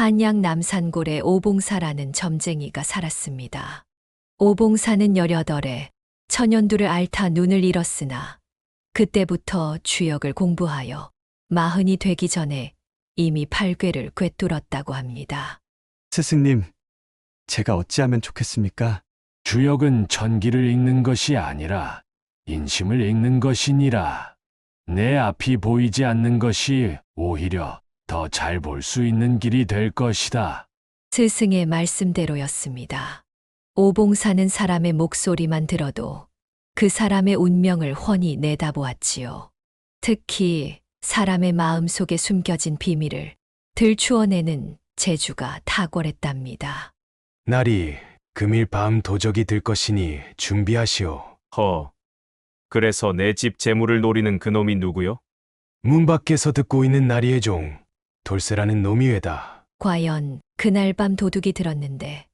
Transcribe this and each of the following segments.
한양 남산골에 오봉사라는 점쟁이가 살았습니다. 오봉사는 18에 천연두를 앓다 눈을 잃었으나 그때부터 주역을 공부하여 40이 되기 전에 이미 8궤를 꿰뚫었다고 합니다. 스승님, 제가 어찌하면 좋겠습니까? 주역은 전기를 읽는 것이 아니라 인심을 읽는 것이니라. 내 앞이 보이지 않는 것이 오히려 더 잘 볼 수 있는 길이 될 것이다. 스승의 말씀대로였습니다. 오봉사는 사람의 목소리만 들어도 그 사람의 운명을 훤히 내다보았지요. 특히 사람의 마음 속에 숨겨진 비밀을 들추어내는 재주가 탁월했답니다. 날이 금일 밤 도적이 들 것이니 준비하시오. 그래서 내 집 재물을 노리는 그놈이 누구요? 문 밖에서 듣고 있는 나리의 종, 돌쇠라는 놈이 외다. 과연 그날 밤 도둑이 들었는데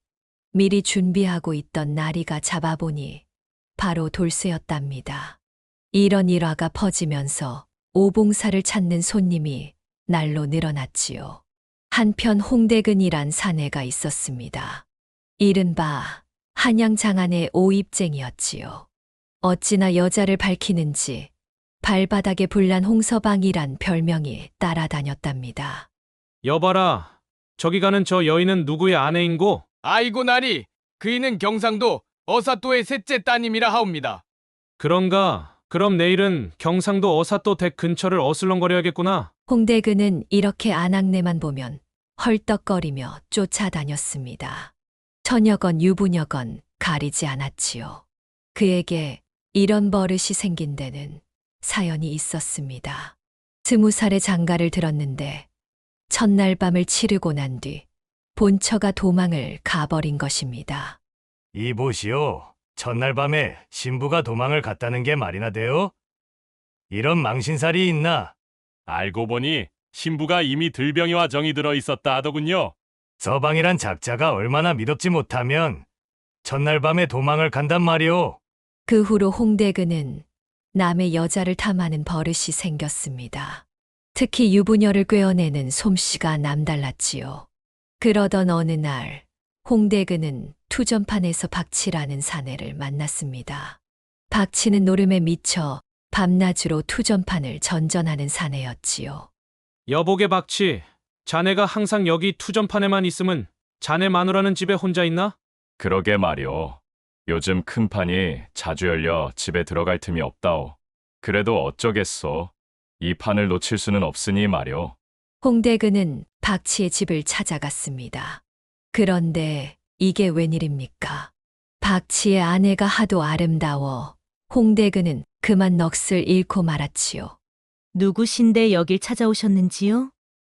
미리 준비하고 있던 나리가 잡아보니 바로 돌쇠였답니다. 이런 일화가 퍼지면서 오봉사를 찾는 손님이 날로 늘어났지요. 한편 홍대근이란 사내가 있었습니다. 이른바 한양 장안의 오입쟁이였지요. 어찌나 여자를 밝히는지 발바닥에 불난 홍서방이란 별명이 따라다녔답니다. 여봐라, 저기 가는 저 여인은 누구의 아내인고? 아이고 나리, 그이는 경상도 어사또의 셋째 따님이라 하옵니다. 그런가? 그럼 내일은 경상도 어사또 댁 근처를 어슬렁거려야겠구나. 홍대근은 이렇게 안악내만 보면 헐떡거리며 쫓아다녔습니다. 처녀건 유부녀건 가리지 않았지요. 그에게 이런 버릇이 생긴 데는 사연이 있었습니다. 20살의 장가를 들었는데 첫날 밤을 치르고 난 뒤 본처가 도망을 가버린 것입니다. 이보시오. 첫날 밤에 신부가 도망을 갔다는 게 말이나 돼요? 이런 망신살이 있나? 알고 보니 신부가 이미 들병이와 정이 들어 있었다 하더군요. 서방이란 작자가 얼마나 미덥지 못하면 첫날 밤에 도망을 간단 말이오. 그 후로 홍대근은 남의 여자를 탐하는 버릇이 생겼습니다. 특히 유부녀를 꿰어내는 솜씨가 남달랐지요. 그러던 어느 날 홍대근은 투전판에서 박치라는 사내를 만났습니다. 박치는 노름에 미쳐 밤낮으로 투전판을 전전하는 사내였지요. 여보게 박치, 자네가 항상 여기 투전판에만 있으면 자네 마누라는 집에 혼자 있나? 그러게 말이오. 요즘 큰 판이 자주 열려 집에 들어갈 틈이 없다오. 그래도 어쩌겠소. 이 판을 놓칠 수는 없으니 말이오. 홍대근은 박치의 집을 찾아갔습니다. 그런데 이게 웬일입니까? 박치의 아내가 하도 아름다워 홍대근은 그만 넋을 잃고 말았지요. 누구신데 여길 찾아오셨는지요?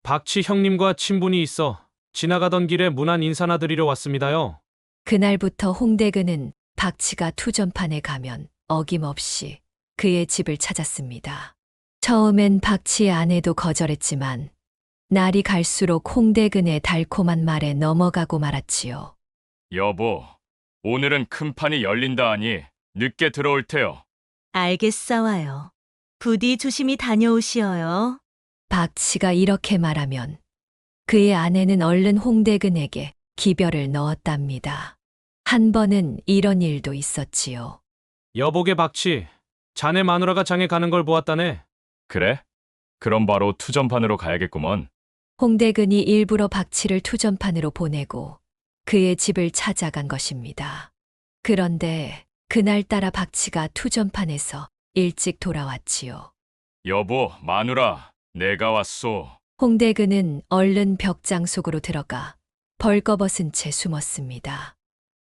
박치 형님과 친분이 있어 지나가던 길에 문안 인사나 드리려 왔습니다요. 그날부터 홍대근은 박치가 투전판에 가면 어김없이 그의 집을 찾았습니다. 처음엔 박치의 아내도 거절했지만 날이 갈수록 홍대근의 달콤한 말에 넘어가고 말았지요. 여보, 오늘은 큰 판이 열린다 하니 늦게 들어올 테요. 알겠사와요. 부디 조심히 다녀오시어요. 박치가 이렇게 말하면 그의 아내는 얼른 홍대근에게 기별을 넣었답니다. 한 번은 이런 일도 있었지요. 여보게 박치, 자네 마누라가 장에 가는 걸 보았다네. 그래? 그럼 바로 투전판으로 가야겠구먼. 홍대근이 일부러 박치를 투전판으로 보내고 그의 집을 찾아간 것입니다. 그런데 그날따라 박치가 투전판에서 일찍 돌아왔지요. 여보, 마누라, 내가 왔소. 홍대근은 얼른 벽장 속으로 들어가 벌거벗은 채 숨었습니다.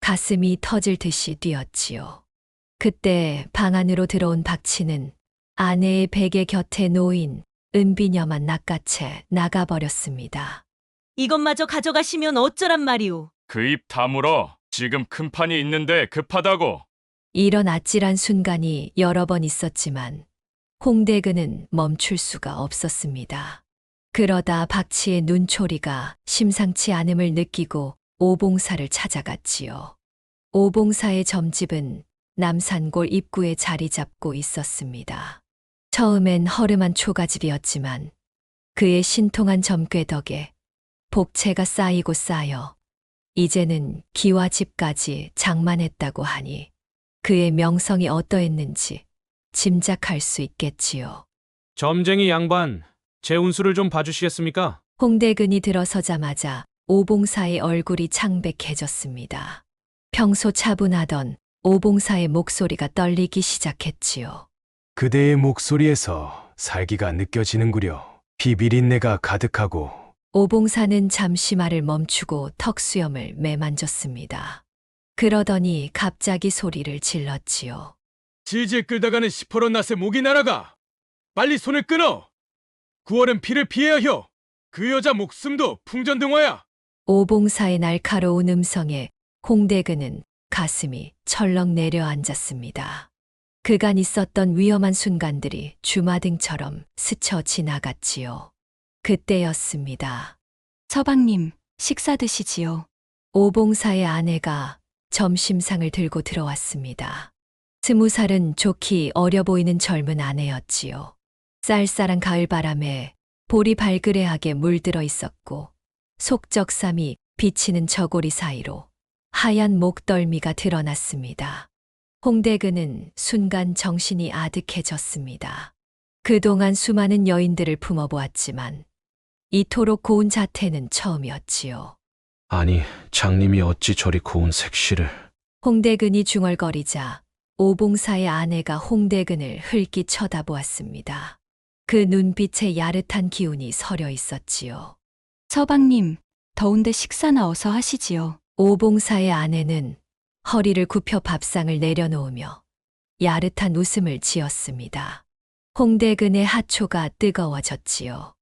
가슴이 터질 듯이 뛰었지요. 그때 방 안으로 들어온 박치는 아내의 베개 곁에 놓인 은비녀만 낚아채 나가버렸습니다. 이것마저 가져가시면 어쩌란 말이오. 그 입 다물어. 지금 큰 판이 있는데 급하다고. 이런 아찔한 순간이 여러 번 있었지만 홍대근은 멈출 수가 없었습니다. 그러다 박치의 눈초리가 심상치 않음을 느끼고 오봉사를 찾아갔지요. 오봉사의 점집은 남산골 입구에 자리 잡고 있었습니다. 처음엔 허름한 초가집이었지만 그의 신통한 점괘 덕에 복채가 쌓이고 쌓여 이제는 기와 집까지 장만했다고 하니 그의 명성이 어떠했는지 짐작할 수 있겠지요. 점쟁이 양반, 제 운수를 좀 봐주시겠습니까? 홍대근이 들어서자마자 오봉사의 얼굴이 창백해졌습니다. 평소 차분하던 오봉사의 목소리가 떨리기 시작했지요. 그대의 목소리에서 살기가 느껴지는구려. 비비린내가 가득하고 오봉사는 잠시 말을 멈추고 턱수염을 매만졌습니다. 그러더니 갑자기 소리를 질렀지요. 질질 끌다가는 시퍼런 낫에 목이 날아가. 빨리 손을 끊어. 9월은 피를 피해야 혀. 그 여자 목숨도 풍전등화야. 오봉사의 날카로운 음성에 홍대근은 가슴이 철렁 내려앉았습니다. 그간 있었던 위험한 순간들이 주마등처럼 스쳐 지나갔지요. 그때였습니다. 서방님, 식사 드시지요. 오봉사의 아내가 점심상을 들고 들어왔습니다. 20살은 좋기 어려 보이는 젊은 아내였지요. 쌀쌀한 가을바람에 볼이 발그레하게 물들어 있었고 속적삼이 비치는 저고리 사이로 하얀 목덜미가 드러났습니다. 홍대근은 순간 정신이 아득해졌습니다. 그동안 수많은 여인들을 품어보았지만 이토록 고운 자태는 처음이었지요. 아니, 장님이 어찌 저리 고운 색시를. 홍대근이 중얼거리자 오봉사의 아내가 홍대근을 흘낏 쳐다보았습니다. 그 눈빛에 야릇한 기운이 서려 있었지요. 서방님, 더운데 식사나 어서 하시지요. 오봉사의 아내는 허리를 굽혀 밥상을 내려놓으며 야릇한 웃음을 지었습니다. 홍대근의 하초가 뜨거워졌지요.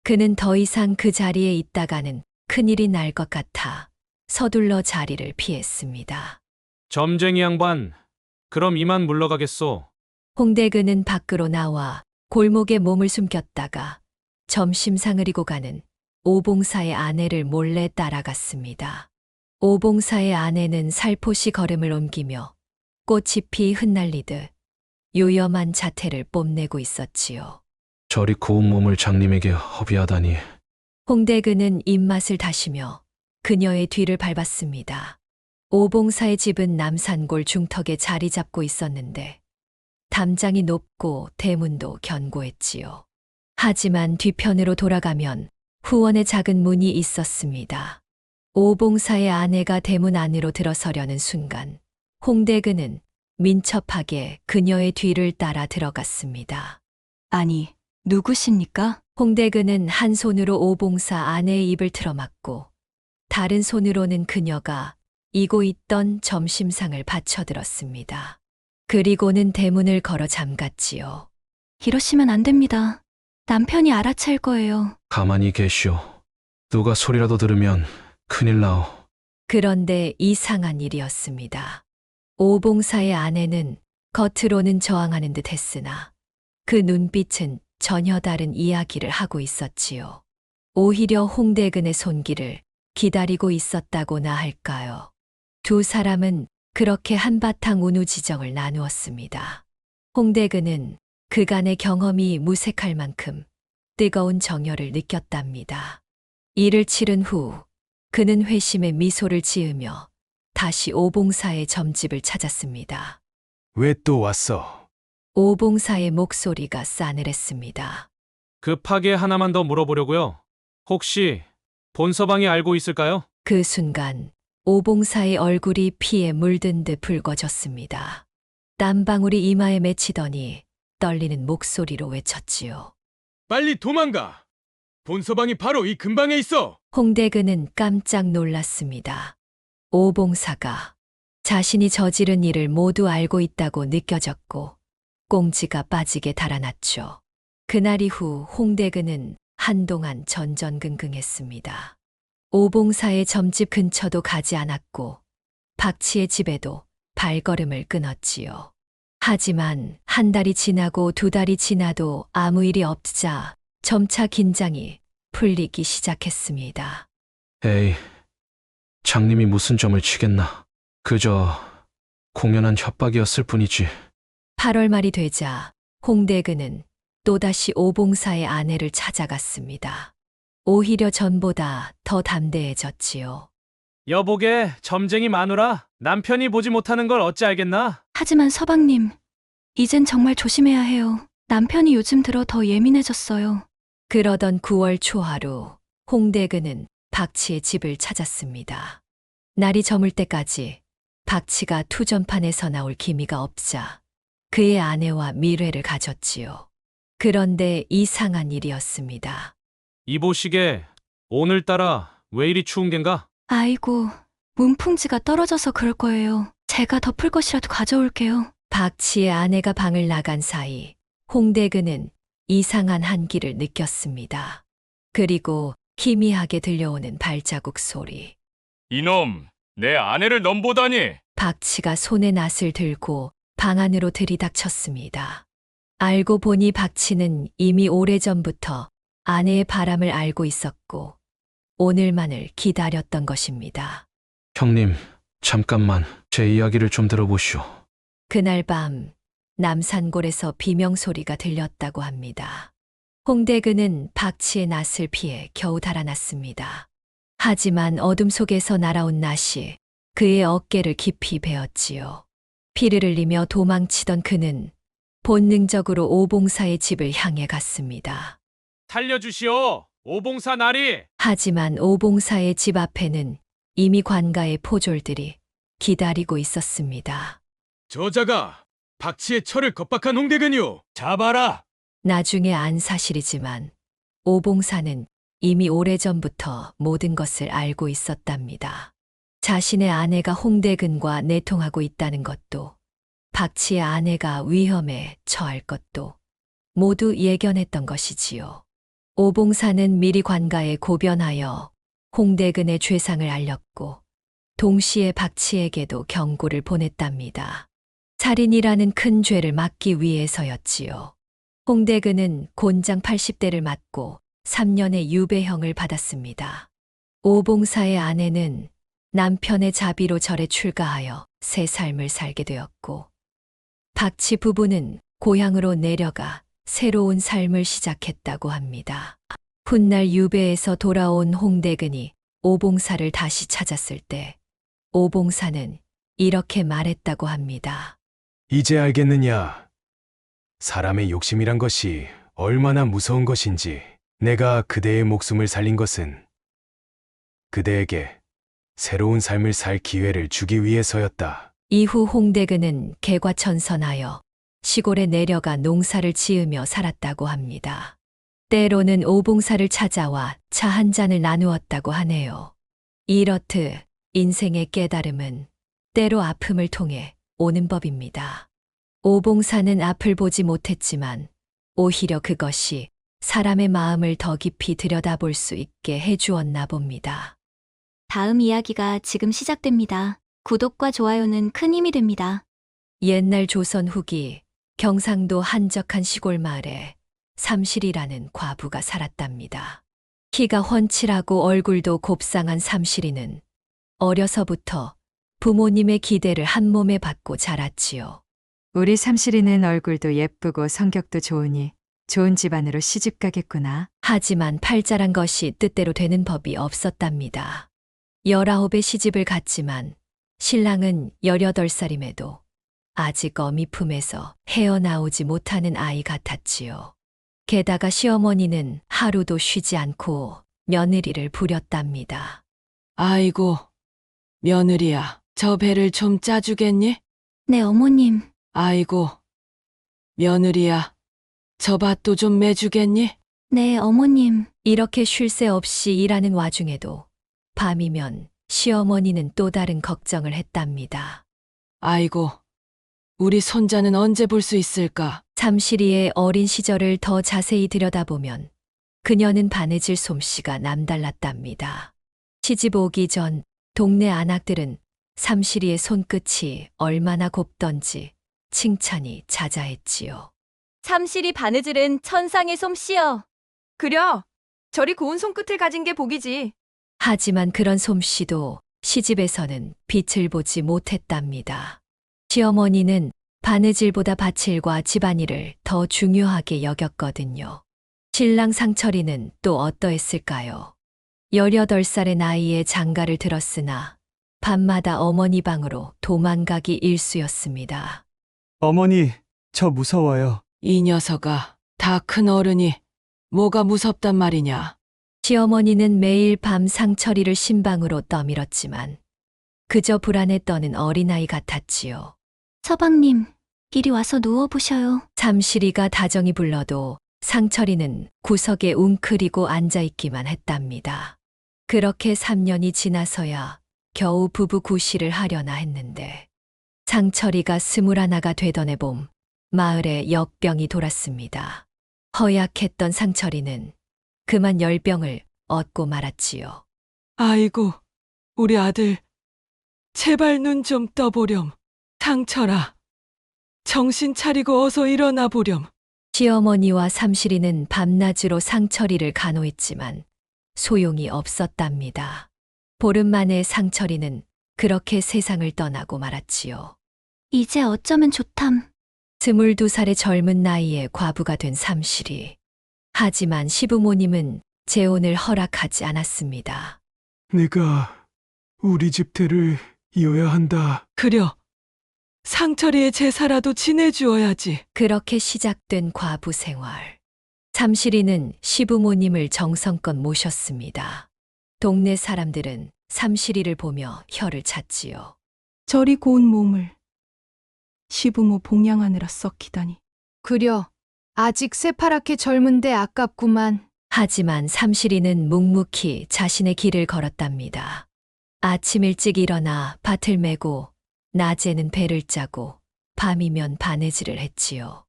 그는 더 이상 그 자리에 있다가는 큰일이 날 것 같아 서둘러 자리를 피했습니다. 점쟁이 양반, 그럼 이만 물러가겠소. 홍대근은 밖으로 나와 골목에 몸을 숨겼다가 점심상을 이고 가는 오봉사의 아내를 몰래 따라갔습니다. 오봉사의 아내는 살포시 걸음을 옮기며 꽃잎이 흩날리듯 요염한 자태를 뽐내고 있었지요. 저리 고운 몸을 장님에게 허비하다니. 홍대근은 입맛을 다시며 그녀의 뒤를 밟았습니다. 오봉사의 집은 남산골 중턱에 자리 잡고 있었는데 담장이 높고 대문도 견고했지요. 하지만 뒤편으로 돌아가면 후원의 작은 문이 있었습니다. 오봉사의 아내가 대문 안으로 들어서려는 순간 홍대근은 민첩하게 그녀의 뒤를 따라 들어갔습니다. 아니, 누구십니까? 홍대근은 한 손으로 오봉사 아내의 입을 틀어막고 다른 손으로는 그녀가 이고 있던 점심상을 받쳐들었습니다. 그리고는 대문을 걸어 잠갔지요. 이러시면 안 됩니다. 남편이 알아챌 거예요. 가만히 계시오. 누가 소리라도 들으면 큰일 나오. 그런데 이상한 일이었습니다. 오봉사의 아내는 겉으로는 저항하는 듯 했으나 그 눈빛은 전혀 다른 이야기를 하고 있었지요. 오히려 홍대근의 손길을 기다리고 있었다고나 할까요. 두 사람은 그렇게 한바탕 운우지정을 나누었습니다. 홍대근은 그간의 경험이 무색할 만큼 뜨거운 정열을 느꼈답니다. 일을 치른 후 그는 회심의 미소를 지으며 다시 오봉사의 점집을 찾았습니다. 왜 또 왔어? 오봉사의 목소리가 싸늘했습니다. 급하게 하나만 더 물어보려고요. 혹시 본서방이 알고 있을까요? 그 순간 오봉사의 얼굴이 피에 물든 듯 붉어졌습니다. 땀방울이 이마에 맺히더니 떨리는 목소리로 외쳤지요. 빨리 도망가. 본서방이 바로 이 근방에 있어. 홍대근은 깜짝 놀랐습니다. 오봉사가 자신이 저지른 일을 모두 알고 있다고 느껴졌고 꽁지가 빠지게 달아났죠. 그날 이후 홍대근은 한동안 전전긍긍했습니다. 오봉사의 점집 근처도 가지 않았고 박치의 집에도 발걸음을 끊었지요. 하지만 한 달이 지나고 두 달이 지나도 아무 일이 없자 점차 긴장이 풀리기 시작했습니다. 에이, 장님이 무슨 점을 치겠나. 그저 공연한 협박이었을 뿐이지. 8월 말이 되자 홍대근은 또다시 오봉사의 아내를 찾아갔습니다. 오히려 전보다 더 담대해졌지요. 여보게 점쟁이 마누라 남편이 보지 못하는 걸 어찌 알겠나? 하지만 서방님, 이젠 정말 조심해야 해요. 남편이 요즘 들어 더 예민해졌어요. 그러던 9월 초하루, 홍대근은 박치의 집을 찾았습니다. 날이 저물 때까지 박치가 투전판에서 나올 기미가 없자 그의 아내와 밀회를 가졌지요. 그런데 이상한 일이었습니다. 이보시게 오늘따라 왜 이리 추운 겐가? 아이고, 문풍지가 떨어져서 그럴 거예요. 제가 덮을 것이라도 가져올게요. 박치의 아내가 방을 나간 사이 홍대근은 이상한 한기를 느꼈습니다. 그리고 희미하게 들려오는 발자국 소리. 이놈, 내 아내를 넘보다니. 박치가 손에 낫을 들고 방 안으로 들이닥쳤습니다. 알고 보니 박치는 이미 오래전부터 아내의 바람을 알고 있었고 오늘만을 기다렸던 것입니다. 형님, 잠깐만 제 이야기를 좀 들어보시오. 그날 밤 남산골에서 비명소리가 들렸다고 합니다. 홍대근은 박치의 낫을 피해 겨우 달아났습니다. 하지만 어둠 속에서 날아온 낫이 그의 어깨를 깊이 베었지요. 피를 흘리며 도망치던 그는 본능적으로 오봉사의 집을 향해 갔습니다. 살려주시오 오봉사 나리. 하지만 오봉사의 집 앞에는 이미 관가의 포졸들이 기다리고 있었습니다. 저자가 박치의 철을 겁박한 홍대근이오. 잡아라. 나중에 안 사실이지만 오봉사는 이미 오래전부터 모든 것을 알고 있었답니다. 자신의 아내가 홍대근과 내통하고 있다는 것도 박치의 아내가 위험에 처할 것도 모두 예견했던 것이지요. 오봉사는 미리 관가에 고변하여 홍대근의 죄상을 알렸고 동시에 박치에게도 경고를 보냈답니다. 살인이라는 큰 죄를 막기 위해서였지요. 홍대근은 곤장 80대를 맞고 3년의 유배형을 받았습니다. 오봉사의 아내는 남편의 자비로 절에 출가하여 새 삶을 살게 되었고 박치 부부는 고향으로 내려가 새로운 삶을 시작했다고 합니다. 훗날 유배에서 돌아온 홍대근이 오봉사를 다시 찾았을 때 오봉사는 이렇게 말했다고 합니다. 이제 알겠느냐? 사람의 욕심이란 것이 얼마나 무서운 것인지. 내가 그대의 목숨을 살린 것은 그대에게 새로운 삶을 살 기회를 주기 위해서였다. 이후 홍대근은 개과천선하여 시골에 내려가 농사를 지으며 살았다고 합니다. 때로는 오봉사를 찾아와 차 한 잔을 나누었다고 하네요. 이렇듯 인생의 깨달음은 때로 아픔을 통해 오는 법입니다. 오봉사는 앞을 보지 못했지만 오히려 그것이 사람의 마음을 더 깊이 들여다볼 수 있게 해주었나 봅니다. 다음 이야기가 지금 시작됩니다. 구독과 좋아요는 큰 힘이 됩니다. 옛날 조선 후기 경상도 한적한 시골 마을에 삼실이라는 과부가 살았답니다. 키가 훤칠하고 얼굴도 곱상한 삼실이는 어려서부터 부모님의 기대를 한 몸에 받고 자랐지요. 우리 삼실이는 얼굴도 예쁘고 성격도 좋으니 좋은 집안으로 시집 가겠구나. 하지만 팔자란 것이 뜻대로 되는 법이 없었답니다. 19에 시집을 갔지만 신랑은 18살임에도 아직 어미 품에서 헤어나오지 못하는 아이 같았지요. 게다가 시어머니는 하루도 쉬지 않고 며느리를 부렸답니다. 아이고, 며느리야, 저 배를 좀 짜주겠니? 네, 어머님. 아이고, 며느리야, 저 밭도 좀 매주겠니? 네, 어머님. 이렇게 쉴 새 없이 일하는 와중에도 밤이면 시어머니는 또 다른 걱정을 했답니다. 아이고, 우리 손자는 언제 볼 수 있을까? 삼실이의 어린 시절을 더 자세히 들여다보면 그녀는 바느질 솜씨가 남달랐답니다. 시집 오기 전 동네 아낙들은 삼실이의 손끝이 얼마나 곱던지 칭찬이 자자했지요. 삼실이 바느질은 천상의 솜씨여. 그려, 저리 고운 손끝을 가진 게 복이지. 하지만 그런 솜씨도 시집에서는 빛을 보지 못했답니다. 시어머니는 바느질보다 밭일과 집안일을 더 중요하게 여겼거든요. 신랑 상철이는 또 어떠했을까요? 18살의 나이에 장가를 들었으나 밤마다 어머니 방으로 도망가기 일쑤였습니다. 어머니, 저 무서워요. 이 녀석아, 다 큰 어른이 뭐가 무섭단 말이냐? 시어머니는 매일 밤 상철이를 신방으로 떠밀었지만 그저 불안에 떠는 어린아이 같았지요. 서방님, 이리 와서 누워보셔요. 삼실이가 다정히 불러도 상철이는 구석에 웅크리고 앉아있기만 했답니다. 그렇게 3년이 지나서야 겨우 부부 구실을 하려나 했는데 상철이가 21가 되던 해봄 마을에 역병이 돌았습니다. 허약했던 상철이는 그만 열병을 얻고 말았지요. 아이고, 우리 아들. 제발 눈 좀 떠보렴. 상철아, 정신 차리고 어서 일어나 보렴. 시어머니와 삼실이는 밤낮으로 상철이를 간호했지만 소용이 없었답니다. 보름 만에 상철이는 그렇게 세상을 떠나고 말았지요. 이제 어쩌면 좋담. 22살의 젊은 나이에 과부가 된 삼실이. 하지만 시부모님은 재혼을 허락하지 않았습니다. 내가 우리 집 대를 이어야 한다. 그려. 상철이의 제사라도 지내주어야지. 그렇게 시작된 과부 생활. 삼실이는 시부모님을 정성껏 모셨습니다. 동네 사람들은 삼실이를 보며 혀를 찼지요. 저리 고운 몸을 시부모 봉양하느라 썩히다니. 그려. 아직 새파랗게 젊은데 아깝구만. 하지만 삼실이는 묵묵히 자신의 길을 걸었답니다. 아침 일찍 일어나 밭을 메고 낮에는 배를 짜고 밤이면 바느질을 했지요.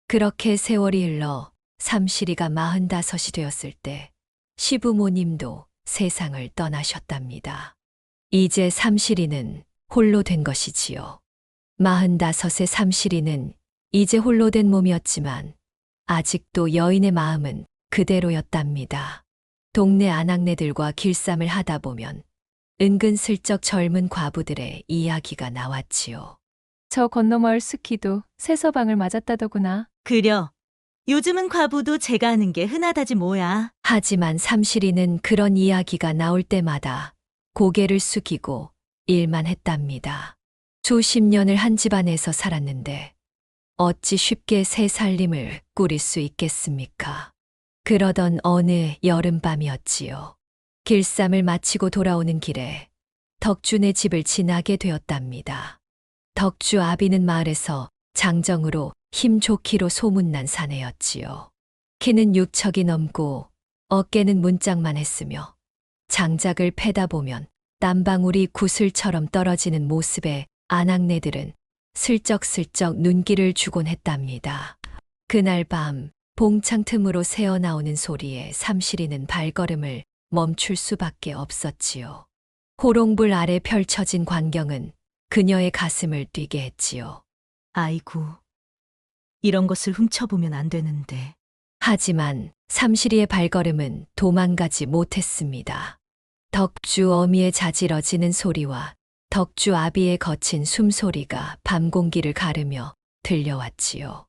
그렇게 세월이 흘러 삼실이가 45이 되었을 때 시부모님도 세상을 떠나셨답니다. 이제 삼실이는 홀로 된 것이지요. 45의 삼실이는 이제 홀로 된 몸이었지만 아직도 여인의 마음은 그대로였답니다. 동네 아낙네들과 길쌈을 하다 보면 은근슬쩍 젊은 과부들의 이야기가 나왔지요. 저 건너마을 스키도 새 서방을 맞았다더구나. 그려. 요즘은 과부도 제가 하는 게 흔하다지 뭐야. 하지만 삼실이는 그런 이야기가 나올 때마다 고개를 숙이고 일만 했답니다. 수십 년을 한 집안에서 살았는데 어찌 쉽게 새 살림을 꾸릴 수 있겠습니까? 그러던 어느 여름밤이었지요. 길쌈을 마치고 돌아오는 길에 덕주네 집을 지나게 되었답니다. 덕주 아비는 마을에서 장정으로 힘좋기로 소문난 사내였지요. 키는 6척이 넘고 어깨는 문짝만 했으며 장작을 패다 보면 땀방울이 구슬처럼 떨어지는 모습에 아낙네들은 슬쩍슬쩍 눈길을 주곤 했답니다. 그날 밤 봉창 틈으로 새어나오는 소리에 삼실이는 발걸음을 멈출 수밖에 없었지요. 호롱불 아래 펼쳐진 광경은 그녀의 가슴을 뛰게 했지요. 아이고, 이런 것을 훔쳐보면 안 되는데. 하지만 삼실이의 발걸음은 도망가지 못했습니다. 덕주 어미의 자지러지는 소리와 덕주 아비의 거친 숨소리가 밤 공기를 가르며 들려왔지요.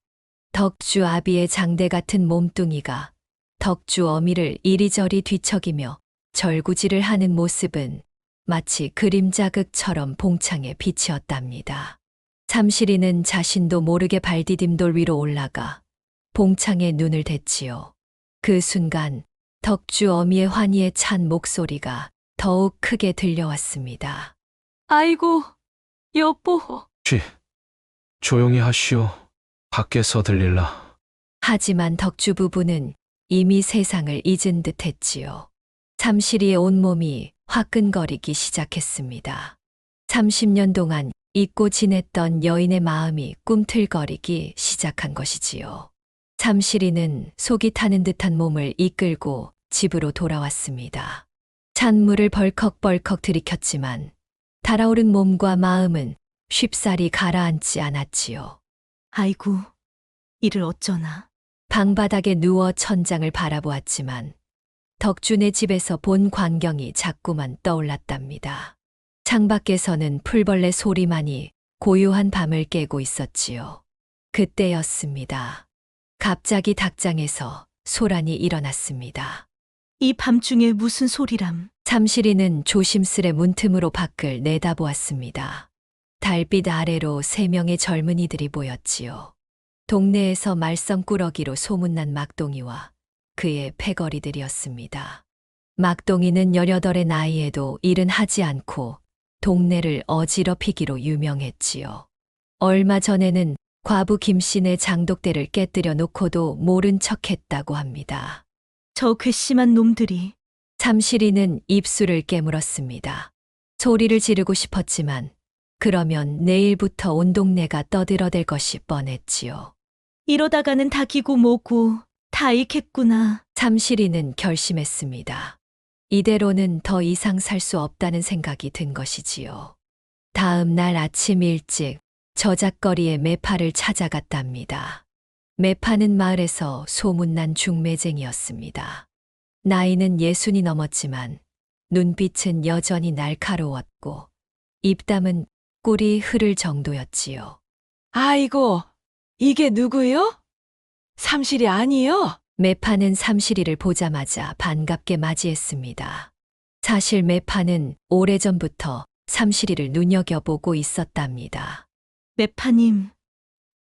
덕주 아비의 장대 같은 몸뚱이가 덕주 어미를 이리저리 뒤척이며 절구질을 하는 모습은 마치 그림자극처럼 봉창에 비치었답니다. 삼실이는 자신도 모르게 발디딤돌 위로 올라가 봉창에 눈을 댔지요. 그 순간 덕주 어미의 환희에 찬 목소리가 더욱 크게 들려왔습니다. 아이고, 여보. 조용히 하시오. 밖에서 들릴라. 하지만 덕주 부부는 이미 세상을 잊은 듯 했지요. 삼실이의 온몸이 화끈거리기 시작했습니다. 30년 동안 잊고 지냈던 여인의 마음이 꿈틀거리기 시작한 것이지요. 삼실이는 속이 타는 듯한 몸을 이끌고 집으로 돌아왔습니다. 찬물을 벌컥벌컥 들이켰지만 달아오른 몸과 마음은 쉽사리 가라앉지 않았지요. 아이고, 이를 어쩌나. 방바닥에 누워 천장을 바라보았지만 덕준의 집에서 본 광경이 자꾸만 떠올랐답니다. 창밖에서는 풀벌레 소리만이 고요한 밤을 깨고 있었지요. 그때였습니다. 갑자기 닭장에서 소란이 일어났습니다. 이 밤중에 무슨 소리람? 삼실이는 조심스레 문틈으로 밖을 내다보았습니다. 달빛 아래로 3명의 젊은이들이 보였지요. 동네에서 말썽꾸러기로 소문난 막동이와 그의 패거리들이었습니다. 막동이는 18의 나이에도 일은 하지 않고 동네를 어지럽히기로 유명했지요. 얼마 전에는 과부 김씨네 장독대를 깨뜨려 놓고도 모른 척했다고 합니다. 저 괘씸한 놈들이. 삼실이는 입술을 깨물었습니다. 소리를 지르고 싶었지만 그러면 내일부터 온 동네가 떠들어댈 것이 뻔했지요. 이러다가는 닭이고 뭐고 다 잃겠구나. 삼실이는 결심했습니다. 이대로는 더 이상 살 수 없다는 생각이 든 것이지요. 다음 날 아침 일찍 저작거리에 매파를 찾아갔답니다. 매파는 마을에서 소문난 중매쟁이였습니다. 나이는 60이 넘었지만 눈빛은 여전히 날카로웠고 입담은 꿀이 흐를 정도였지요. 아이고, 이게 누구요? 삼실이 아니요? 매파는 삼실이를 보자마자 반갑게 맞이했습니다. 사실 매파는 오래전부터 삼실이를 눈여겨보고 있었답니다. 매파님,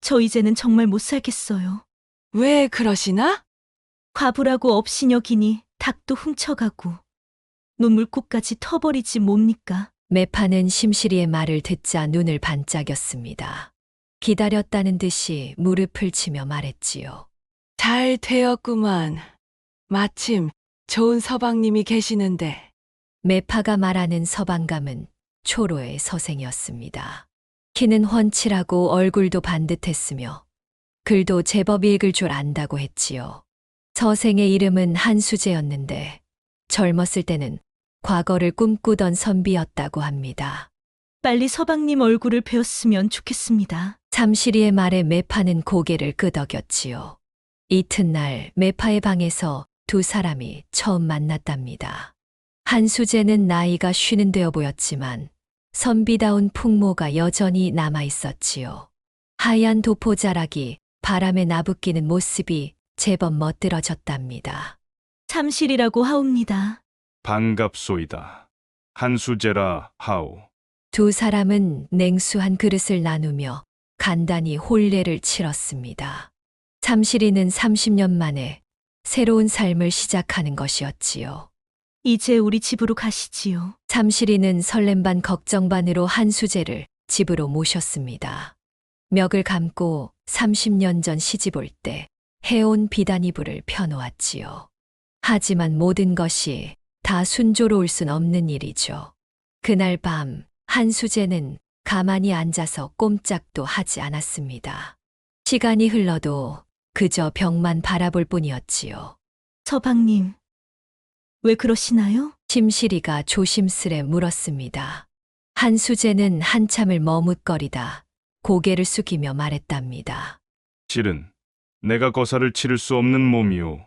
저 이제는 정말 못 살겠어요. 왜 그러시나? 과부라고 업신여기니 닭도 훔쳐가고 논물꽃까지 터버리지 뭡니까? 매파는 심실이의 말을 듣자 눈을 반짝였습니다. 기다렸다는 듯이 무릎을 치며 말했지요. 잘 되었구만. 마침 좋은 서방님이 계시는데. 매파가 말하는 서방감은 초로의 서생이었습니다. 키는 훤칠하고 얼굴도 반듯했으며 글도 제법 읽을 줄 안다고 했지요. 서생의 이름은 한수재였는데 젊었을 때는 과거를 꿈꾸던 선비였다고 합니다. 빨리 서방님 얼굴을 배웠으면 좋겠습니다. 삼실이의 말에 매파는 고개를 끄덕였지요. 이튿날 매파의 방에서 두 사람이 처음 만났답니다. 한수재는 나이가 50 되어 보였지만 선비다운 풍모가 여전히 남아 있었지요. 하얀 도포자락이 바람에 나부끼는 모습이 제법 멋들어졌답니다. 삼실이라고 하옵니다. 반갑소이다. 한수재라 하오. 두 사람은 냉수한 그릇을 나누며 간단히 혼례를 치렀습니다. 삼실이는 30년 만에 새로운 삶을 시작하는 것이었지요. 이제 우리 집으로 가시지요. 삼실이는 설렘 반 걱정 반으로 한수재를 집으로 모셨습니다. 멱을 감고 30년 전 시집 올 때 해온 비단이불을 펴놓았지요. 하지만 모든 것이 다 순조로울 순 없는 일이죠. 그날 밤 한수재는 가만히 앉아서 꼼짝도 하지 않았습니다. 시간이 흘러도 그저 벽만 바라볼 뿐이었지요. 서방님, 왜 그러시나요? 심실이가 조심스레 물었습니다. 한수재는 한참을 머뭇거리다 고개를 숙이며 말했답니다. 실은 내가 거사를 치를 수 없는 몸이오.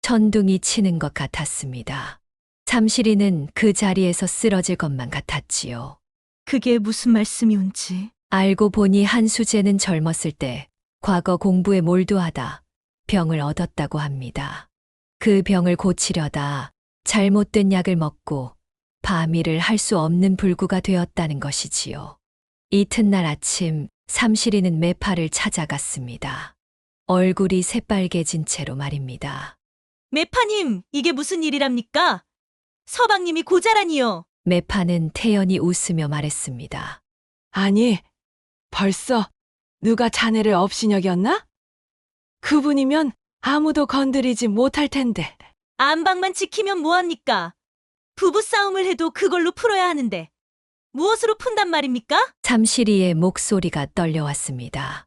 천둥이 치는 것 같았습니다. 삼실이는 그 자리에서 쓰러질 것만 같았지요. 그게 무슨 말씀이온지. 알고 보니 한수재는 젊었을 때 과거 공부에 몰두하다 병을 얻었다고 합니다. 그 병을 고치려다 잘못된 약을 먹고 밤일을 할 수 없는 불구가 되었다는 것이지요. 이튿날 아침 삼실이는 매파를 찾아갔습니다. 얼굴이 새빨개진 채로 말입니다. 매파님, 이게 무슨 일이랍니까? 서방님이 고자라니요. 매파는 태연히 웃으며 말했습니다. 아니, 벌써 누가 자네를 업신여겼나? 그분이면 아무도 건드리지 못할 텐데. 안방만 지키면 뭐합니까? 부부싸움을 해도 그걸로 풀어야 하는데 무엇으로 푼단 말입니까? 삼실이의 목소리가 떨려왔습니다.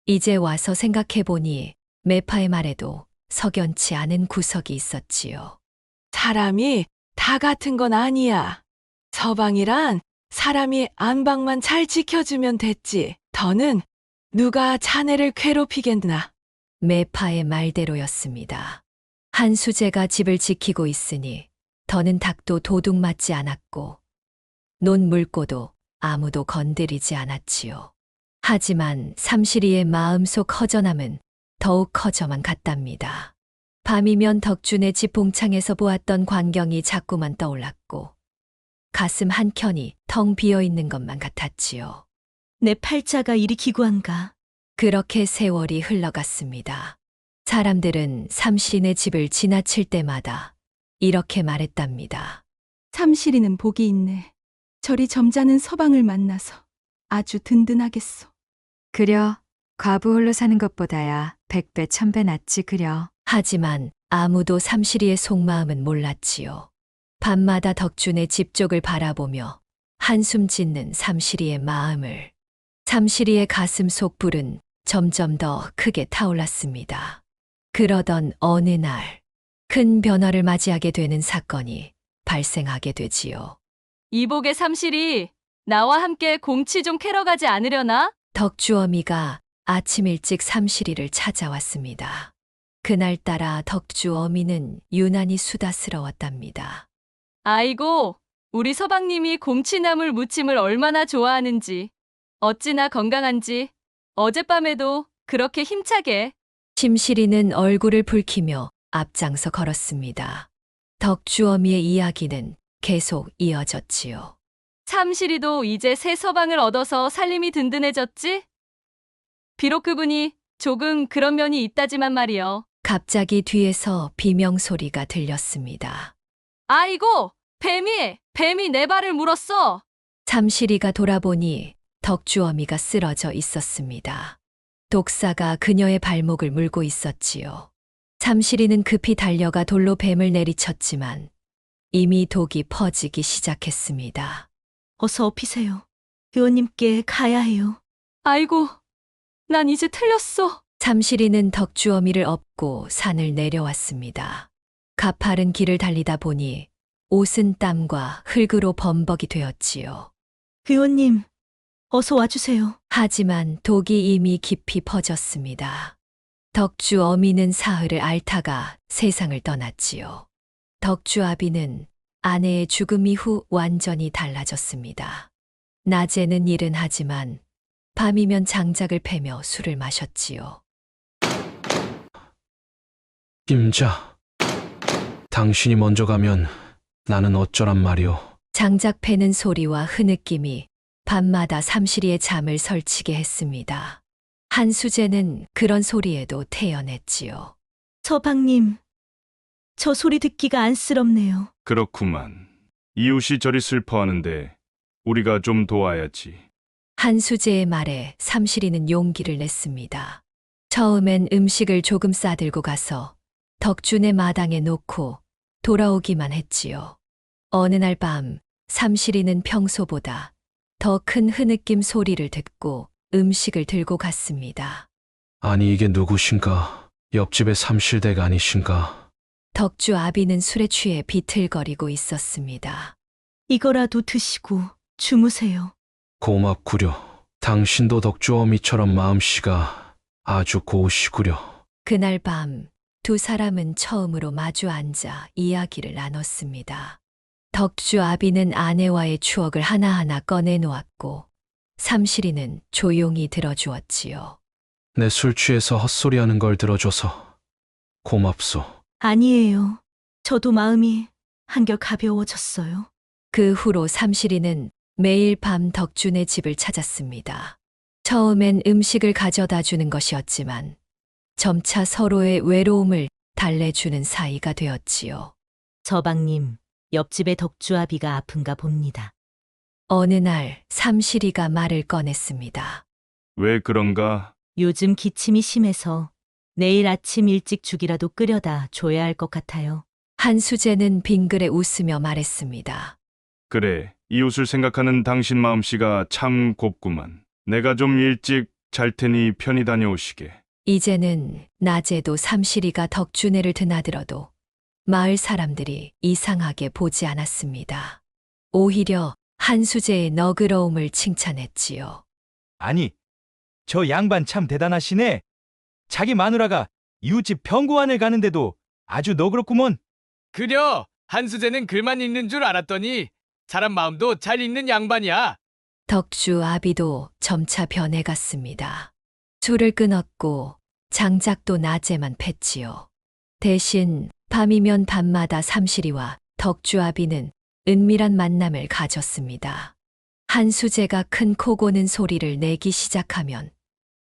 이제 와서 생각해보니 매파의 말에도 석연치 않은 구석이 있었지요. 사람이 다 같은 건 아니야. 서방이란 사람이 안방만 잘 지켜주면 됐지. 더는 누가 자네를 괴롭히겠나. 매파의 말대로였습니다. 한수재가 집을 지키고 있으니 더는 닭도 도둑 맞지 않았고 논물고도 아무도 건드리지 않았지요. 하지만 삼실이의 마음속 허전함은 더욱 커져만 갔답니다. 밤이면 덕준의 집 봉창에서 보았던 광경이 자꾸만 떠올랐고 가슴 한켠이 텅 비어 있는 것만 같았지요. 내 팔자가 이리 기구한가. 그렇게 세월이 흘러갔습니다. 사람들은 삼시리네 집을 지나칠 때마다 이렇게 말했답니다. 삼시리는 복이 있네. 저리 점잖은 서방을 만나서 아주 든든하겠소. 그려 과부 홀로 사는 것보다야 100배 1000배 낫지 그려. 하지만 아무도 삼시리의 속마음은 몰랐지요. 밤마다 덕준의 집 쪽을 바라보며 한숨 짓는 삼시리의 마음을. 삼시리의 가슴 속 불은 점점 더 크게 타올랐습니다. 그러던 어느 날 큰 변화를 맞이하게 되는 사건이 발생하게 되지요. 이복의 삼실이 나와 함께 공치 좀 캐러 가지 않으려나? 덕주어미가 아침 일찍 삼시리를 찾아왔습니다. 그날따라 덕주어미는 유난히 수다스러웠답니다. 아이고, 우리 서방님이 공치나물 무침을 얼마나 좋아하는지, 어찌나 건강한지, 어젯밤에도 그렇게 힘차게. 심시리는 얼굴을 붉히며 앞장서 걸었습니다. 덕주어미의 이야기는 계속 이어졌지요. 삼실이도 이제 새 서방을 얻어서 살림이 든든해졌지? 비록 그분이 조금 그런 면이 있다지만 말이여. 갑자기 뒤에서 비명소리가 들렸습니다. 아이고, 뱀이 내 발을 물었어. 삼시리가 돌아보니 덕주어미가 쓰러져 있었습니다. 독사가 그녀의 발목을 물고 있었지요. 삼시리는 급히 달려가 돌로 뱀을 내리쳤지만 이미 독이 퍼지기 시작했습니다. 어서 업히세요. 의원님께 가야 해요. 아이고, 난 이제 틀렸어. 삼시리는 덕주어미를 업고 산을 내려왔습니다. 가파른 길을 달리다 보니 옷은 땀과 흙으로 범벅이 되었지요. 의원님, 어서 와주세요. 하지만 독이 이미 깊이 퍼졌습니다. 덕주 어미는 사흘을 앓다가 세상을 떠났지요. 덕주 아비는 아내의 죽음 이후 완전히 달라졌습니다. 낮에는 일은 하지만 밤이면 장작을 패며 술을 마셨지요. 임자, 당신이 먼저 가면 나는 어쩌란 말이오. 장작 패는 소리와 흐느낌이 밤마다 삼시리의 잠을 설치게 했습니다. 한수재는 그런 소리에도 태연했지요. 서방님, 저 소리 듣기가 안쓰럽네요. 그렇구만. 이웃이 저리 슬퍼하는데 우리가 좀 도와야지. 한수재의 말에 삼시리는 용기를 냈습니다. 처음엔 음식을 조금 싸들고 가서 덕준의 마당에 놓고 돌아오기만 했지요. 어느 날 밤 삼시리는 평소보다 더 큰 흐느낌 소리를 듣고 음식을 들고 갔습니다. 아니 이게 누구신가? 옆집의 삼실대가 아니신가? 덕주 아비는 술에 취해 비틀거리고 있었습니다. 이거라도 드시고 주무세요. 고맙구려. 당신도 덕주어미처럼 마음씨가 아주 고우시구려. 그날 밤 두 사람은 처음으로 마주 앉아 이야기를 나눴습니다. 덕주 아비는 아내와의 추억을 하나하나 꺼내놓았고 삼시리는 조용히 들어주었지요. 내 술 취해서 헛소리하는 걸 들어줘서 고맙소. 아니에요. 저도 마음이 한결 가벼워졌어요. 그 후로 삼시리는 매일 밤 덕준의 집을 찾았습니다. 처음엔 음식을 가져다 주는 것이었지만 점차 서로의 외로움을 달래주는 사이가 되었지요. 서방님, 옆집의 덕주아비가 아픈가 봅니다. 어느 날 삼시리가 말을 꺼냈습니다. 왜 그런가? 요즘 기침이 심해서 내일 아침 일찍 죽이라도 끓여다 줘야 할 것 같아요. 한수재는 빙그레 웃으며 말했습니다. 그래, 이웃을 생각하는 당신 마음씨가 참 곱구만. 내가 좀 일찍 잘 테니 편히 다녀오시게. 이제는 낮에도 삼시리가 덕준애를 드나들어도 마을 사람들이 이상하게 보지 않았습니다. 오히려 한수재의 너그러움을 칭찬했지요. 아니, 저 양반 참 대단하시네. 자기 마누라가 이웃집 병고안을 가는데도 아주 너그럽구먼. 그려, 한수재는 글만 읽는 줄 알았더니 사람 마음도 잘 읽는 양반이야. 덕주 아비도 점차 변해갔습니다. 술을 끊었고 장작도 낮에만 팼지요. 대신 밤이면 밤마다 삼실이와 덕주아비는 은밀한 만남을 가졌습니다. 한수재가 큰 코 고는 소리를 내기 시작하면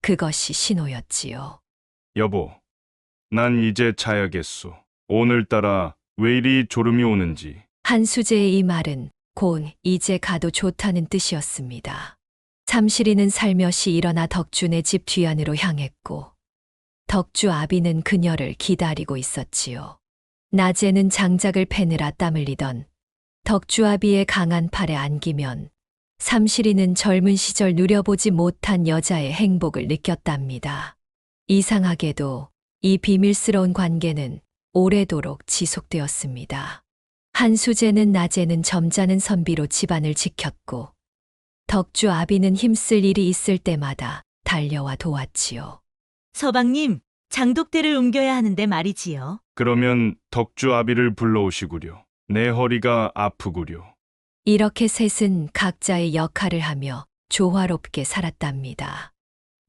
그것이 신호였지요. 여보, 난 이제 자야겠소. 오늘따라 왜 이리 졸음이 오는지. 한수재의 이 말은 곧 이제 가도 좋다는 뜻이었습니다. 삼실이는 살며시 일어나 덕준의 집 뒤안으로 향했고 덕주 아비는 그녀를 기다리고 있었지요. 낮에는 장작을 패느라 땀 흘리던 덕주 아비의 강한 팔에 안기면 삼실이는 젊은 시절 누려보지 못한 여자의 행복을 느꼈답니다. 이상하게도 이 비밀스러운 관계는 오래도록 지속되었습니다. 한수재는 낮에는 점잖은 선비로 집안을 지켰고 덕주 아비는 힘쓸 일이 있을 때마다 달려와 도왔지요. 서방님, 장독대를 옮겨야 하는데 말이지요. 그러면 덕주 아비를 불러오시구려. 내 허리가 아프구려. 이렇게 셋은 각자의 역할을 하며 조화롭게 살았답니다.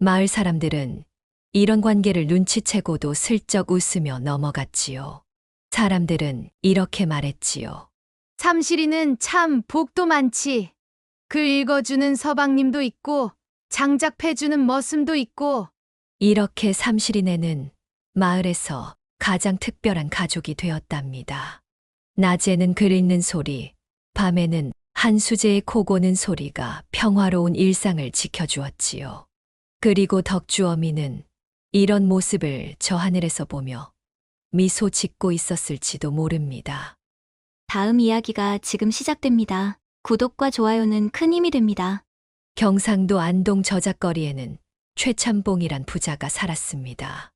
마을 사람들은 이런 관계를 눈치채고도 슬쩍 웃으며 넘어갔지요. 사람들은 이렇게 말했지요. 삼실이는 참 복도 많지. 글 읽어주는 서방님도 있고 장작 패주는 머슴도 있고. 이렇게 삼실이네는 마을에서 가장 특별한 가족이 되었답니다. 낮에는 글 읽는 소리, 밤에는 한수재의 코 고는 소리가 평화로운 일상을 지켜주었지요. 그리고 덕주 어미는 이런 모습을 저 하늘에서 보며 미소 짓고 있었을지도 모릅니다. 다음 이야기가 지금 시작됩니다. 구독과 좋아요는 큰 힘이 됩니다. 경상도 안동 저작거리에는 최참봉이란 부자가 살았습니다.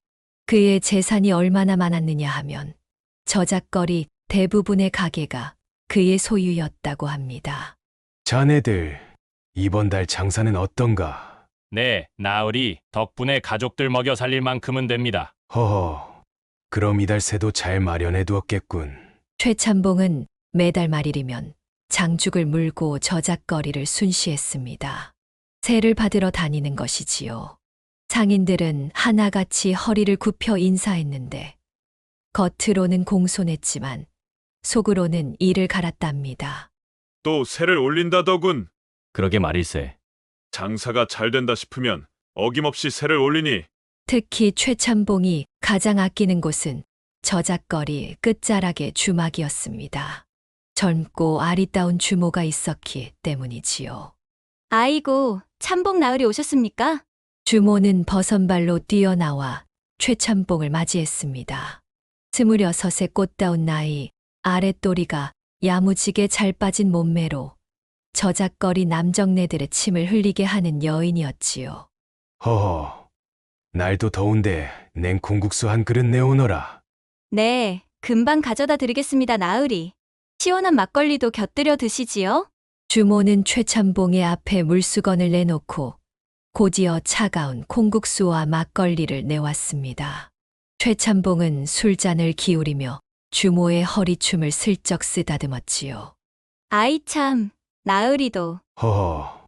그의 재산이 얼마나 많았느냐 하면 저작거리 대부분의 가게가 그의 소유였다고 합니다. 자네들, 이번 달 장사는 어떤가? 네, 나으리 덕분에 가족들 먹여 살릴 만큼은 됩니다. 허허, 그럼 이달 새도 잘 마련해 두었겠군. 최참봉은 매달 말일이면 장죽을 물고 저작거리를 순시했습니다. 세를 받으러 다니는 것이지요. 상인들은 하나같이 허리를 굽혀 인사했는데 겉으로는 공손했지만 속으로는 이를 갈았답니다. 또 세를 올린다더군. 그러게 말일세. 장사가 잘 된다 싶으면 어김없이 세를 올리니. 특히 최참봉이 가장 아끼는 곳은 저작거리 끝자락의 주막이었습니다. 젊고 아리따운 주모가 있었기 때문이지요. 아이고, 참봉 나으리 오셨습니까? 주모는 버선발로 뛰어나와 최참봉을 맞이했습니다. 26의 꽃다운 나이, 아랫도리가 야무지게 잘 빠진 몸매로 저작거리 남정네들의 침을 흘리게 하는 여인이었지요. 허허, 날도 더운데 냉콩국수 한 그릇 내오너라. 네, 금방 가져다 드리겠습니다, 나으리. 시원한 막걸리도 곁들여 드시지요? 주모는 최참봉의 앞에 물수건을 내놓고 곧이어 차가운 콩국수와 막걸리를 내왔습니다. 최참봉은 술잔을 기울이며 주모의 허리춤을 슬쩍 쓰다듬었지요. 아이 참, 나으리도. 허허,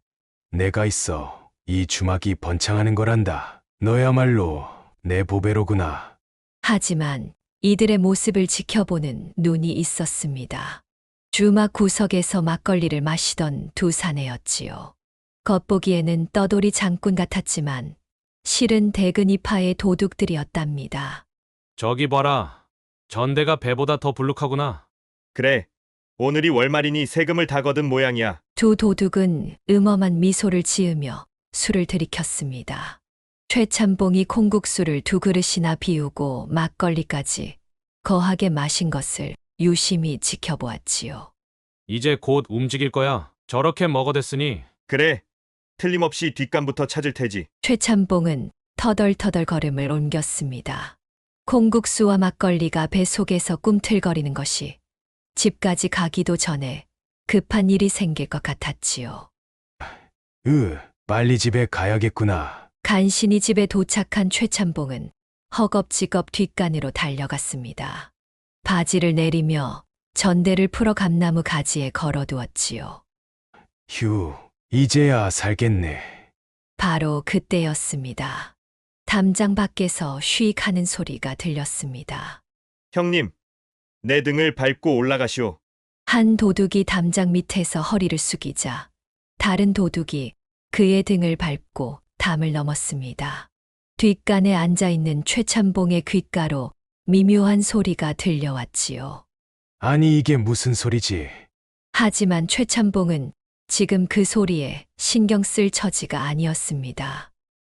내가 있어 이 주막이 번창하는 거란다. 너야말로 내 보배로구나. 하지만 이들의 모습을 지켜보는 눈이 있었습니다. 주막 구석에서 막걸리를 마시던 두 사내였지요. 겉보기에는 떠돌이 장군 같았지만 실은 대근이파의 도둑들이었답니다. 저기 봐라. 전대가 배보다 더 불룩하구나. 그래, 오늘이 월말이니 세금을 다 거둔 모양이야. 두 도둑은 음험한 미소를 지으며 술을 들이켰습니다. 최참봉이 콩국수를 두 그릇이나 비우고 막걸리까지 거하게 마신 것을 유심히 지켜보았지요. 이제 곧 움직일 거야. 저렇게 먹어댔으니. 그래, 틀림없이 뒷감부터 찾을 테지. 최참봉은 터덜터덜 걸음을 옮겼습니다. 콩국수와 막걸리가 배 속에서 꿈틀거리는 것이 집까지 가기도 전에 급한 일이 생길 것 같았지요. 빨리 집에 가야겠구나. 간신히 집에 도착한 최참봉은 허겁지겁 뒷간으로 달려갔습니다. 바지를 내리며 전대를 풀어 감나무 가지에 걸어두었지요. 휴, 이제야 살겠네. 바로 그때였습니다. 담장 밖에서 쉬익 하는 소리가 들렸습니다. 형님, 내 등을 밟고 올라가시오. 한 도둑이 담장 밑에서 허리를 숙이자 다른 도둑이 그의 등을 밟고 담을 넘었습니다. 뒷간에 앉아 있는 최참봉의 귓가로 미묘한 소리가 들려왔지요. 아니 이게 무슨 소리지? 하지만 최참봉은 지금 그 소리에 신경 쓸 처지가 아니었습니다.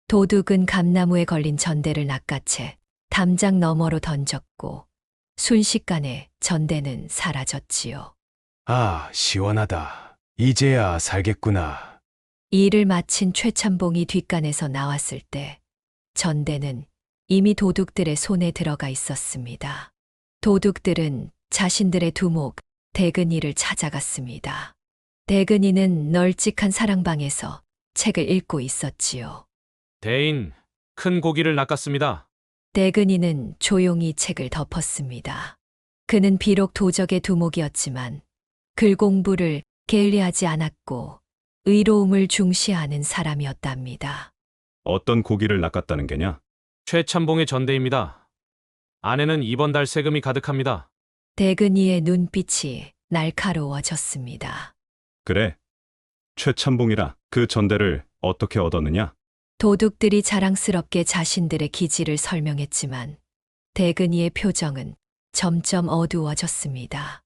도둑은 감나무에 걸린 전대를 낚아채 담장 너머로 던졌고 순식간에 전대는 사라졌지요. 아, 시원하다. 이제야 살겠구나. 일을 마친 최참봉이 뒷간에서 나왔을 때 전대는 이미 도둑들의 손에 들어가 있었습니다. 도둑들은 자신들의 두목 대근이를 찾아갔습니다. 대근이는 널찍한 사랑방에서 책을 읽고 있었지요. 대인, 큰 고기를 낚았습니다. 대근이는 조용히 책을 덮었습니다. 그는 비록 도적의 두목이었지만 글 공부를 게을리하지 않았고 의로움을 중시하는 사람이었답니다. 어떤 고기를 낚았다는 게냐? 최참봉의 전대입니다. 안에는 이번 달 세금이 가득합니다. 대근이의 눈빛이 날카로워졌습니다. 그래. 최참봉이라 그 전대를 어떻게 얻었느냐? 도둑들이 자랑스럽게 자신들의 기지를 설명했지만 대근이의 표정은 점점 어두워졌습니다.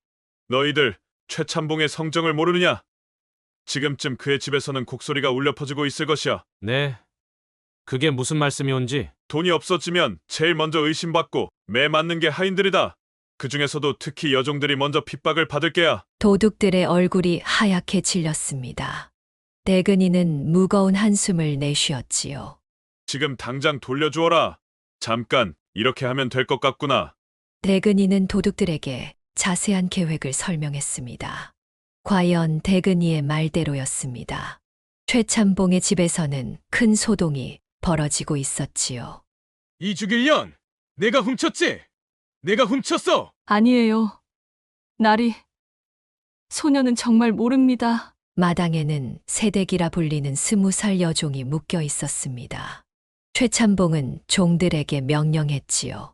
너희들 최참봉의 성정을 모르느냐? 지금쯤 그의 집에서는 곡소리가 울려 퍼지고 있을 것이야. 네. 그게 무슨 말씀이온지. 돈이 없어지면 제일 먼저 의심받고 매 맞는 게 하인들이다. 그 중에서도 특히 여종들이 먼저 핍박을 받을 게야. 도둑들의 얼굴이 하얗게 질렸습니다. 대근이는 무거운 한숨을 내쉬었지요. 지금 당장 돌려주어라. 잠깐 이렇게 하면 될 것 같구나. 대근이는 도둑들에게 자세한 계획을 설명했습니다. 과연 대근이의 말대로였습니다. 최참봉의 집에서는 큰 소동이 벌어지고 있었지요. 이 죽일년, 내가 훔쳤지? 내가 훔쳤어! 아니에요. 나리. 소녀는 정말 모릅니다. 마당에는 새댁이라 불리는 20살 여종이 묶여 있었습니다. 최참봉은 종들에게 명령했지요.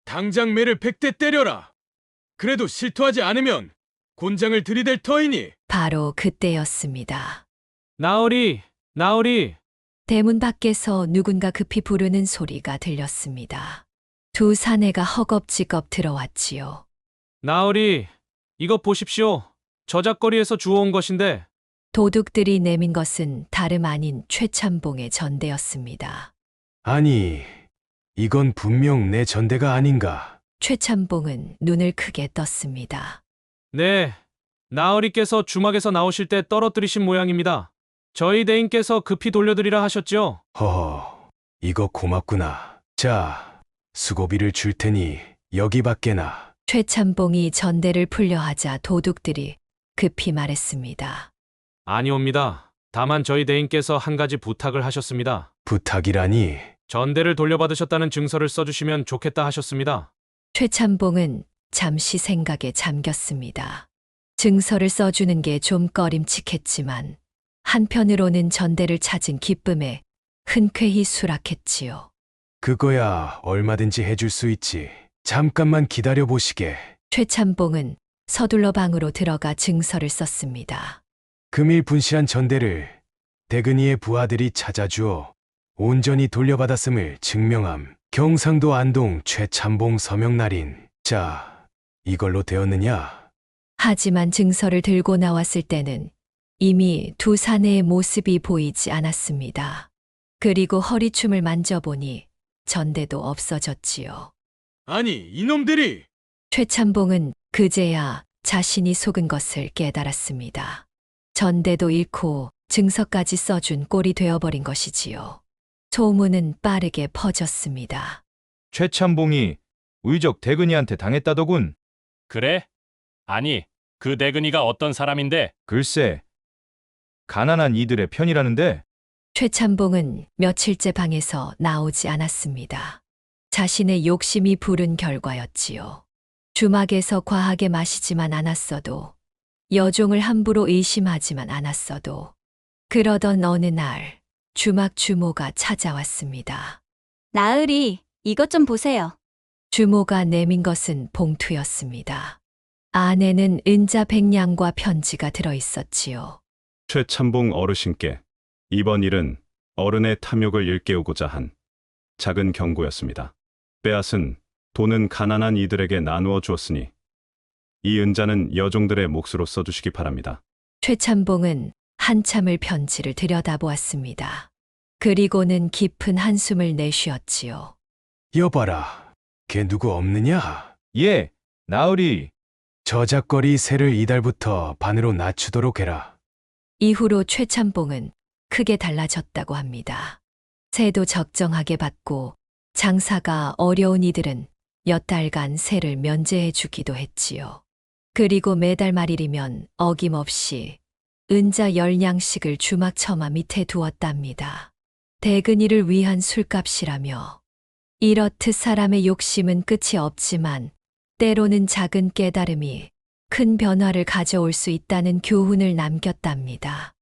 당장 매를 100대 때려라. 그래도 실토하지 않으면 곤장을 들이댈 터이니. 바로 그때였습니다. 나으리, 나으리. 대문 밖에서 누군가 급히 부르는 소리가 들렸습니다. 두 사내가 허겁지겁 들어왔지요. 나으리, 이것 보십시오. 저작거리에서 주워온 것인데. 도둑들이 내민 것은 다름 아닌 최참봉의 전대였습니다. 아니, 이건 분명 내 전대가 아닌가? 최참봉은 눈을 크게 떴습니다. 네, 나으리께서 주막에서 나오실 때 떨어뜨리신 모양입니다. 저희 대인께서 급히 돌려드리라 하셨죠? 허허, 이거 고맙구나. 자, 수고비를 줄 테니 여기 밖에나. 최참봉이 전대를 풀려하자 도둑들이 급히 말했습니다. 아니옵니다. 다만 저희 대인께서 한 가지 부탁을 하셨습니다. 부탁이라니? 전대를 돌려받으셨다는 증서를 써주시면 좋겠다 하셨습니다. 최참봉은 잠시 생각에 잠겼습니다. 증서를 써주는 게 좀 꺼림칙했지만 한편으로는 전대를 찾은 기쁨에 흔쾌히 수락했지요. 그거야 얼마든지 해줄 수 있지. 잠깐만 기다려 보시게. 최참봉은 서둘러 방으로 들어가 증서를 썼습니다. 금일 분실한 전대를 대근이의 부하들이 찾아주어 온전히 돌려받았음을 증명함. 경상도 안동 최참봉 서명날인. 자, 이걸로 되었느냐? 하지만 증서를 들고 나왔을 때는 이미 두 사내의 모습이 보이지 않았습니다. 그리고 허리춤을 만져보니 전대도 없어졌지요. 아니, 이놈들이! 최참봉은 그제야 자신이 속은 것을 깨달았습니다. 전대도 잃고 증서까지 써준 꼴이 되어버린 것이지요. 소문은 빠르게 퍼졌습니다. 최참봉이 의적 대근이한테 당했다더군. 그래? 아니, 그 대근이가 어떤 사람인데? 글쎄, 가난한 이들의 편이라는데. 최참봉은 며칠째 방에서 나오지 않았습니다. 자신의 욕심이 부른 결과였지요. 주막에서 과하게 마시지만 않았어도, 여종을 함부로 의심하지만 않았어도, 그러던 어느 날 주막 주모가 찾아왔습니다. 나으리, 이것 좀 보세요. 주모가 내민 것은 봉투였습니다. 안에는 은자 100냥과 편지가 들어 있었지요. 최참봉 어르신께 이번 일은 어른의 탐욕을 일깨우고자 한 작은 경고였습니다. 빼앗은 돈은 가난한 이들에게 나누어 주었으니 이 은자는 여종들의 몫으로 써주시기 바랍니다. 최참봉은 한참을 편지를 들여다보았습니다. 그리고는 깊은 한숨을 내쉬었지요. 여봐라, 걔 누구 없느냐? 예, 나으리. 저작거리 세를 이달부터 반으로 낮추도록 해라. 이후로 최참봉은 크게 달라졌다고 합니다. 세도 적정하게 받고 장사가 어려운 이들은 몇 달간 세를 면제해 주기도 했지요. 그리고 매달 말일이면 어김없이 은자 10냥씩을 주막 처마 밑에 두었답니다. 대근이를 위한 술값이라며. 이렇듯 사람의 욕심은 끝이 없지만 때로는 작은 깨달음이 큰 변화를 가져올 수 있다는 교훈을 남겼답니다.